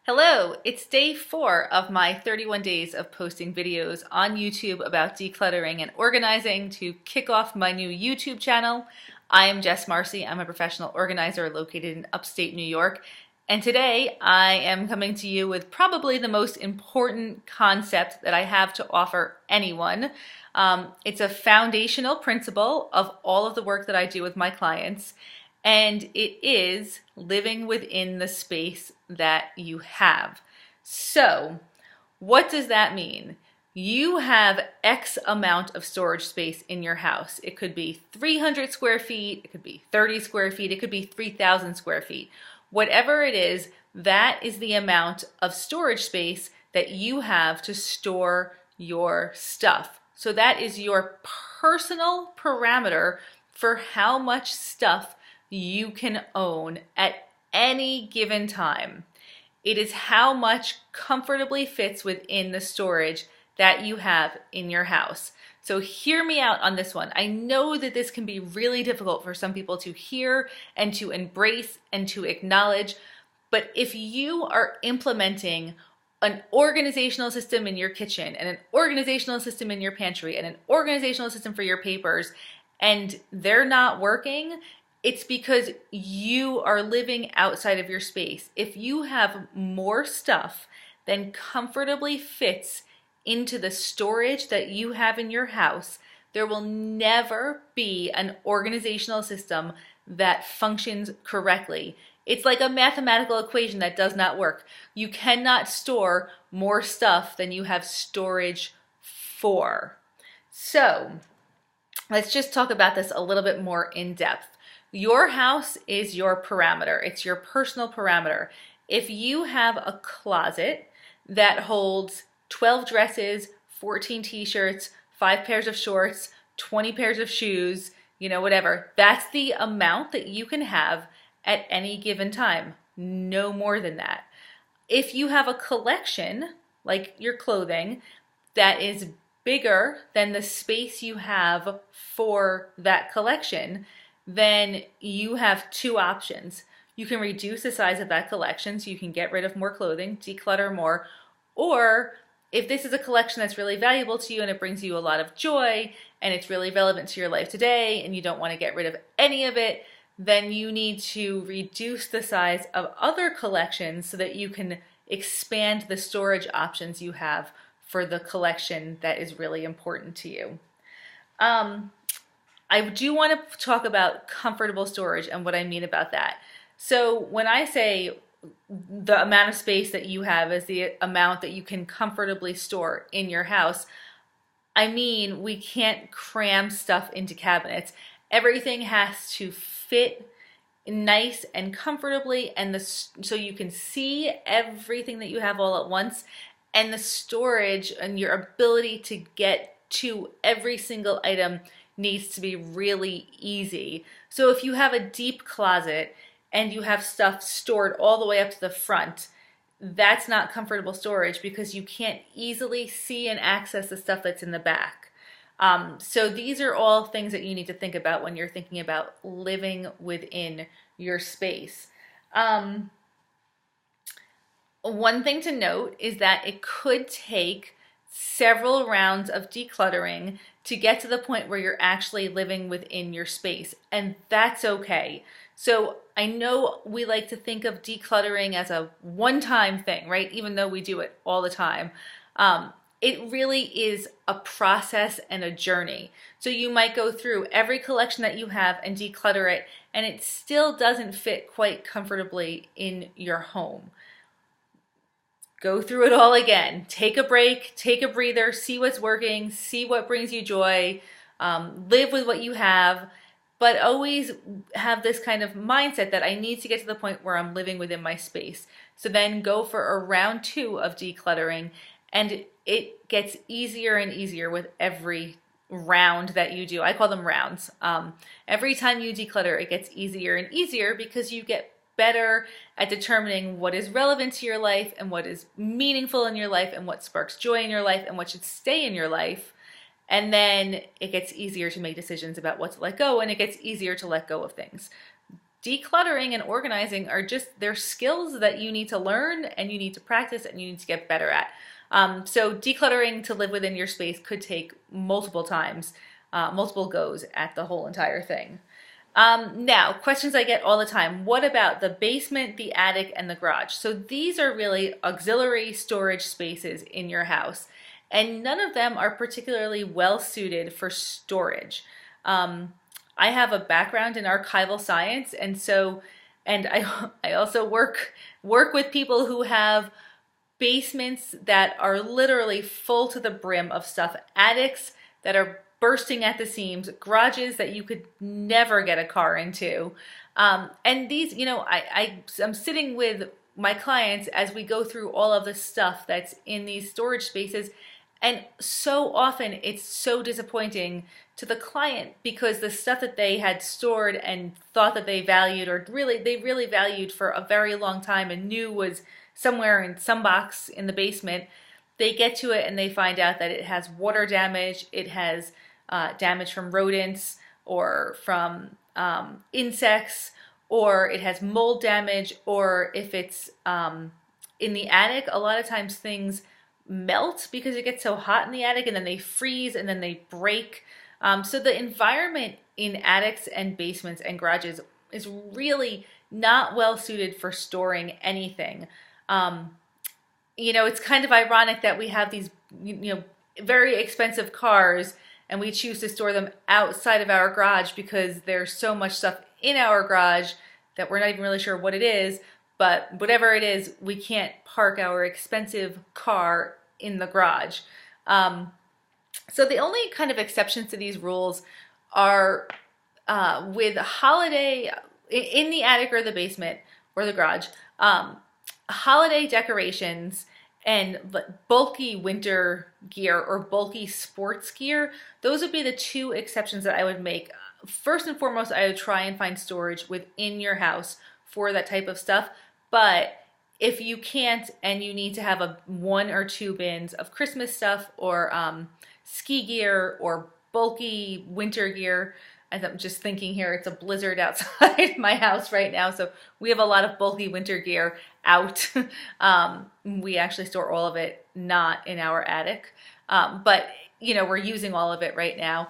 Hello, it's day 4 of my 31 days of posting videos on YouTube about decluttering and organizing to kick off my new YouTube channel. I am Jess Marcy. I'm a professional organizer located in upstate New York. And today I am coming to you with probably the most important concept that I have to offer anyone. It's a foundational principle of all of the work that I do with my clients. And it is living within the space that you have. So, what does that mean? You have X amount of storage space in your house. It could be 300 square feet, it could be 30 square feet, it could be 3,000 square feet. Whatever it is, that is the amount of storage space that you have to store your stuff. So that is your personal parameter for how much stuff you can own at any given time. It is how much comfortably fits within the storage that you have in your house. So hear me out on this one. I know that this can be really difficult for some people to hear and to embrace and to acknowledge, but if you are implementing an organizational system in your kitchen and an organizational system in your pantry and an organizational system for your papers, and they're not working, it's because you are living outside of your space. If you have more stuff than comfortably fits into the storage that you have in your house, there will never be an organizational system that functions correctly. It's like a mathematical equation that does not work. You cannot store more stuff than you have storage for. So, let's just talk about this a little bit more in depth. Your house is your parameter. It's your personal parameter. If you have a closet that holds 12 dresses, 14 t-shirts, 5 pairs of shorts, 20 pairs of shoes, whatever, that's the amount that you can have at any given time. No more than that. If you have a collection, like your clothing, that is bigger than the space you have for that collection, then you have two options. You can reduce the size of that collection so you can get rid of more clothing, declutter more, or if this is a collection that's really valuable to you and it brings you a lot of joy and it's really relevant to your life today and you don't want to get rid of any of it, then you need to reduce the size of other collections so that you can expand the storage options you have for the collection that is really important to you. I do want to talk about comfortable storage and what I mean about that. So when I say the amount of space that you have is the amount that you can comfortably store in your house, I mean we can't cram stuff into cabinets. Everything has to fit nice and comfortably, and so you can see everything that you have all at once, and the storage and your ability to get to every single item needs to be really easy. So if you have a deep closet and you have stuff stored all the way up to the front, that's not comfortable storage because you can't easily see and access the stuff that's in the back. So these are all things that you need to think about when you're thinking about living within your space. One thing to note is that it could take several rounds of decluttering to get to the point where you're actually living within your space, and that's okay. So I know we like to think of decluttering as a one-time thing, right? Even though we do it all the time. It really is a process and a journey. So you might go through every collection that you have and declutter it, and it still doesn't fit quite comfortably in your home. Go through it all again. Take a break, take a breather, see what's working, see what brings you joy, live with what you have, but always have this kind of mindset that I need to get to the point where I'm living within my space. So then go for a round 2 of decluttering, and it gets easier and easier with every round that you do. I call them rounds. Every time you declutter, it gets easier and easier because you get better at determining what is relevant to your life and what is meaningful in your life and what sparks joy in your life and what should stay in your life. And then it gets easier to make decisions about what to let go, and it gets easier to let go of things. decluttering and organizing are just, they're skills that you need to learn and you need to practice and you need to get better at. So decluttering to live within your space could take multiple times, multiple goes at the whole entire thing. Now, questions I get all the time. What about the basement, the attic, and the garage? So these are really auxiliary storage spaces in your house, and none of them are particularly well suited for storage. I have a background in archival science, and I also work with people who have basements that are literally full to the brim of stuff, attics that are bursting at the seams, garages that you could never get a car into. And these, I'm sitting with my clients as we go through all of the stuff that's in these storage spaces. And so often it's so disappointing to the client because the stuff that they had stored and thought that they valued, or they really valued for a very long time and knew was somewhere in some box in the basement, they get to it and they find out that it has water damage, it has damage from rodents or from insects, or it has mold damage, or if it's in the attic, a lot of times things melt because it gets so hot in the attic and then they freeze and then they break. So the environment in attics and basements and garages is really not well suited for storing anything. It's kind of ironic that we have these, very expensive cars and we choose to store them outside of our garage because there's so much stuff in our garage that we're not even really sure what it is. But whatever it is, we can't park our expensive car in the garage. So the only kind of exceptions to these rules are with holiday, in the attic or the basement or the garage, holiday decorations and bulky winter gear or bulky sports gear. Those would be the two exceptions that I would make. First and foremost, I would try and find storage within your house for that type of stuff. But if you can't and you need to have 1 or 2 bins of Christmas stuff or ski gear or bulky winter gear, I'm just thinking here, it's a blizzard outside my house right now, so we have a lot of bulky winter gear out. We actually store all of it not in our attic, but we're using all of it right now.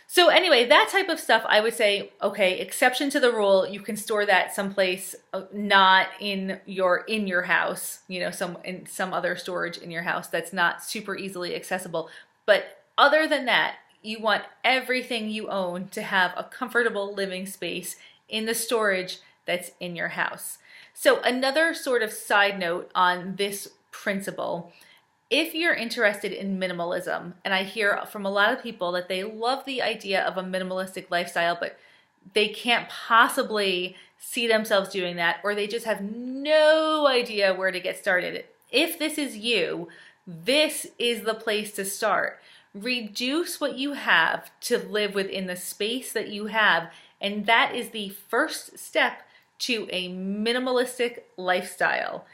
So anyway, that type of stuff, I would say, okay, exception to the rule, you can store that someplace not in your house, in some other storage in your house that's not super easily accessible. But other than that, you want everything you own to have a comfortable living space in the storage that's in your house. So another sort of side note on this principle, if you're interested in minimalism, and I hear from a lot of people that they love the idea of a minimalistic lifestyle, but they can't possibly see themselves doing that, or they just have no idea where to get started. If this is you, this is the place to start. Reduce what you have to live within the space that you have, and that is the first step to a minimalistic lifestyle.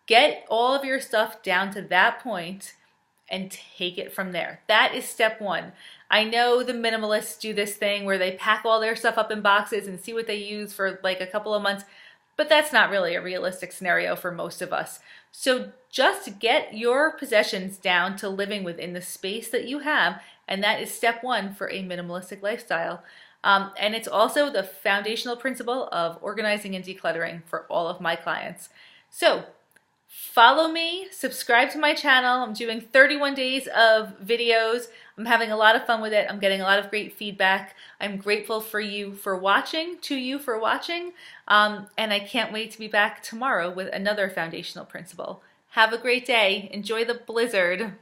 Get all of your stuff down to that point and take it from there. That is step 1. I know the minimalists do this thing where they pack all their stuff up in boxes and see what they use for like a couple of months, but that's not really a realistic scenario for most of us. So just get your possessions down to living within the space that you have, and that is step 1 for a minimalistic lifestyle. And it's also the foundational principle of organizing and decluttering for all of my clients. So follow me, subscribe to my channel. I'm doing 31 days of videos. I'm having a lot of fun with it. I'm getting a lot of great feedback. I'm grateful for you for watching, and I can't wait to be back tomorrow with another foundational principle. Have a great day. Enjoy the blizzard.